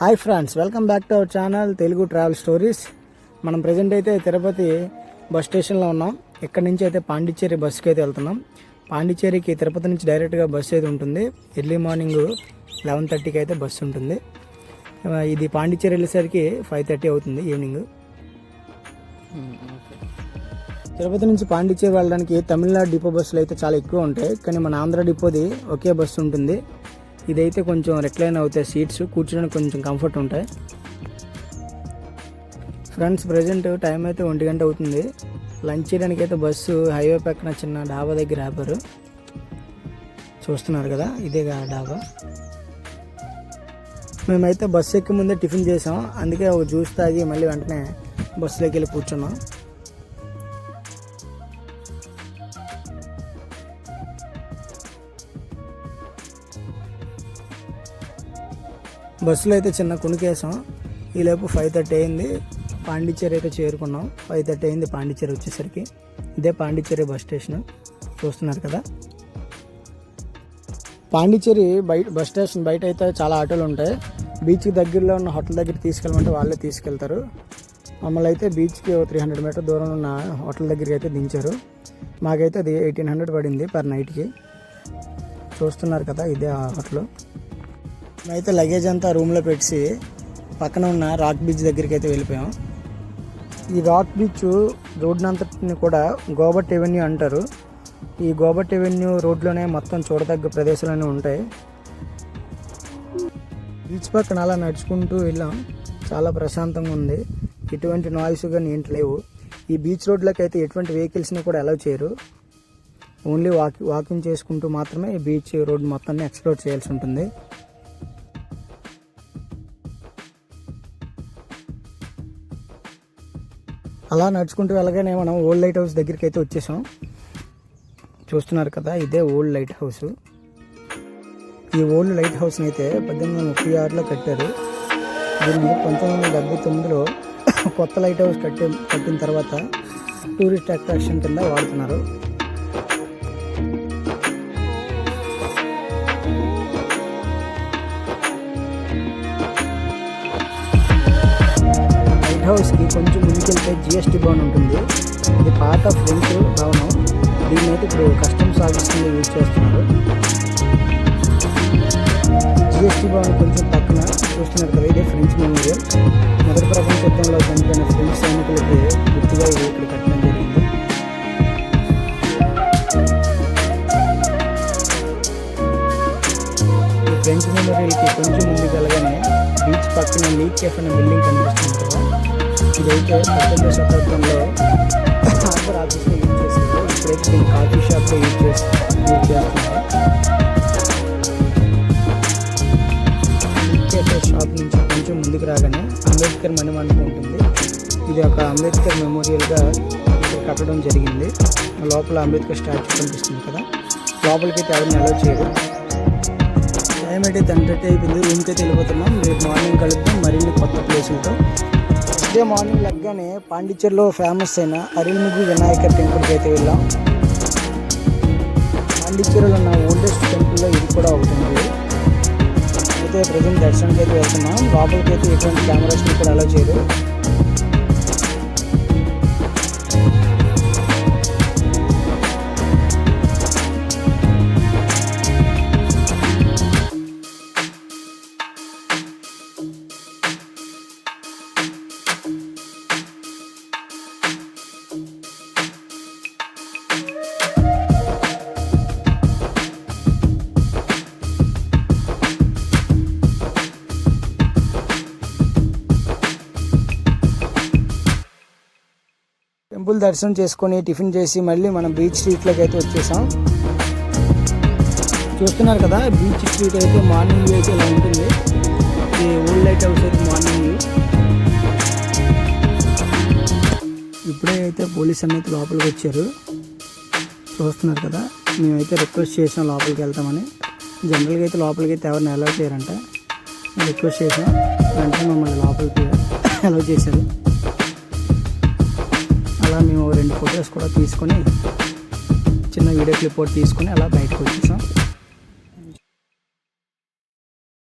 Hi friends, welcome back to our channel Telugu travel stories. మనం present అయితే Tirupati bus స్టేషన్లో ఉన్నాం. ఇక్కడ నుంచి అయితే పాండిచ్చేరి బస్సుకి అయితే వెళ్తున్నాం. పాండిచ్చేరికి తిరుపతి నుంచి డైరెక్ట్గా బస్సు అయితే ఉంటుంది. ఎర్లీ మార్నింగ్ 11:30కి అయితే బస్సు ఉంటుంది. ఇది పాండిచ్చేరి వెళ్ళేసరికి 5:30 అవుతుంది ఈవినింగ్. తిరుపతి నుంచి పాండిచ్చేరి వెళ్ళడానికి తమిళనాడు డిపో బస్సులు అయితే చాలా ఎక్కువ ఉంటాయి, కానీ మన ఆంధ్ర డిపోది ఒకే బస్సు ఉంటుంది. ఇదైతే కొంచెం రెక్లైన్ అవుతాయి, సీట్స్ కూర్చోడానికి కొంచెం కంఫర్ట్ ఉంటాయి. ఫ్రెండ్స్, ప్రజెంట్ టైం అయితే 1 గంట అవుతుంది. లంచ్ చేయడానికి అయితే బస్సు హైవే పక్కన చిన్న డాబా దగ్గర ఆపారు. చూస్తున్నారు కదా, ఇదే డాబా. మేమైతే బస్సు ఎక్కి ముందే టిఫిన్ చేసాం, అందుకే ఒక జ్యూస్ తాగి మళ్ళీ వెంటనే బస్సులోకి వెళ్ళి కూర్చున్నాం. బస్సులో అయితే చిన్న కునికేసాం. ఈలోపు 5:30 అయింది. పాండిచ్చేరి అయితే చేరుకున్నాం. 5:30 అయింది పాండిచ్చేరి వచ్చేసరికి. ఇదే పాండిచ్చేరి బస్ స్టేషన్, చూస్తున్నారు కదా. పాండిచ్చేరి బస్ స్టేషన్ బయట అయితే చాలా ఆటోలు ఉంటాయి. బీచ్కి దగ్గరలో ఉన్న హోటల్ దగ్గర తీసుకెళ్ళమంటే వాళ్ళే తీసుకెళ్తారు. మమ్మల్ని అయితే బీచ్కి 300 మీటర్ దూరంలో ఉన్న హోటల్ దగ్గరికి అయితే దించారు. మాకైతే అది 1800 పడింది పర్ నైట్కి. చూస్తున్నారు కదా, ఇదే ఆ హోటల్. మేమైతే లగేజ్ అంతా రూమ్లో పెట్టి పక్కన ఉన్న రాక్ బీచ్ దగ్గరికి అయితే వెళ్ళిపోయాం. ఈ రాక్ బీచ్ రోడ్నంతటిని కూడా గోబట్ ఎవెన్యూ అంటారు. ఈ గోబట్ ఎవెన్యూ రోడ్లోనే మొత్తం చూడదగ్గ ప్రదేశాలన్నీ ఉంటాయి. బీచ్ పక్కన అలా నడుచుకుంటూ వెళ్ళాం. చాలా ప్రశాంతంగా ఉంది. ఎటువంటి నాయిస్ కానీ ఏంటి లేవు. ఈ బీచ్ రోడ్లోకి అయితే ఎటువంటి వెహికల్స్ని కూడా అలౌ చేయరు. ఓన్లీ వాకింగ్ చేసుకుంటూ మాత్రమే ఈ బీచ్ రోడ్ మొత్తాన్ని ఎక్స్ప్లోర్ చేయాల్సి ఉంటుంది. అలా నడుచుకుంటూ వెళ్ళగానే మనం ఓల్డ్ లైట్ హౌస్ దగ్గరికి అయితే వచ్చేసాం. చూస్తున్నారు కదా, ఇదే ఓల్డ్ లైట్ హౌస్. ఈ ఓల్డ్ లైట్ హౌస్ని అయితే 1836లో కట్టారు. దీన్ని 1979లో కొత్త లైట్ హౌస్ కట్టిన తర్వాత టూరిస్ట్ అట్రాక్షన్ కింద వాడుతున్నారు. హౌస్కి కొంచెం ముందుకెళ్తే జిఎస్టీ భవన్ ఉంటుంది. ఇది పాత ఫ్రెంచ్ భవనం. దీన్ని అయితే ఇప్పుడు కస్టమ్స్ ఆఫీస్లో యూజ్ చేస్తున్నారు. జిఎస్టీ భవన్ కొంచెం పక్కన చూస్తున్నారు కదా, ఇదే ఫ్రెంచ్ మెమోరియల్. మొదటి ప్రపంచ యుద్ధంలో చనిపోయిన ఫ్రెంచ్ సైనికులకి గుర్తుగా ఇది ఇక్కడ కట్టడం జరిగింది. ఈ ఫ్రెంచ్ మెమోరియల్కి కొంచెం ముందుకు వెళ్ళగానే బీచ్ పక్కన లీక్ కేఫ్ అనే బిల్డింగ్ కనిపిస్తుంది కదా. ఇదైతే 19వ శతాబ్దంలో ఆర్డర్ ఆఫీస్లో యూజ్ చేశారు. ఇప్పుడైతే దీన్ని కాఫీ షాప్లో యూజ్ చేస్తున్నారు. షాప్ నుంచి కొంచెం ముందుకు రాగానే అంబేద్కర్ మణిమండపం ఉంటుంది. ఇది ఒక అంబేద్కర్ మెమోరియల్గా కట్టడం జరిగింది. లోపల అంబేద్కర్ స్టాచ్యూ కనిపిస్తుంది కదా. లోపలికైతే ఎవరిని అలౌ చేయరు. టైం అయితే 10:30 అయిపోయింది. రూమ్కి అయితే వెళ్ళిపోతున్నాం. రేపు మార్నింగ్ కలుద్దాం మరిన్ని కొత్త ప్లేసులతో. ఇదే మార్నింగ్ లెగ్గానే పాండిచ్చేరిలో ఫేమస్ అయిన అరిల్ముగి వినాయక టెంపుల్కి అయితే వెళ్ళాం. పాండిచ్చేరిలో ఉన్న ఓల్డెస్ట్ టెంపుల్లో ఇది కూడా ఒకటి ఉంది. అయితే ప్రజెంట్ దర్శనానికి అయితే వెళ్తున్నాం. లోపలికి అయితే ఎటువంటి కెమెరాస్ని కూడా అలౌ చేయరు. టెంపుల్ దర్శనం చేసుకొని టిఫిన్ చేసి మళ్ళీ మనం బీచ్ స్ట్రీట్లోకి అయితే వచ్చేసాం. చూస్తున్నారు కదా, బీచ్ స్ట్రీట్ అయితే మార్నింగ్ వ్యూ అయితే ఇలా ఉంటుంది. ఈ ఓల్డ్ లైట్ హౌస్ అయితే మార్నింగ్ వ్యూ. ఇప్పుడే అయితే పోలీస్ అన్నైతే లోపలికి వచ్చారు. చూస్తున్నారు కదా, మేమైతే రిక్వెస్ట్ చేసాం లోపలికి వెళ్తామని. జనరల్గా అయితే లోపలికి అయితే ఎవరిని అలౌ చేయరంట. రిక్వెస్ట్ చేసాం, వెంటనే మమ్మల్ని లోపలికి అలౌ చేశారు. అలా మేము 2 ఫొటోస్ కూడా తీసుకొని చిన్న వీడియో క్లిప్ తీసుకొని అలా బయటకు వచ్చేసాం.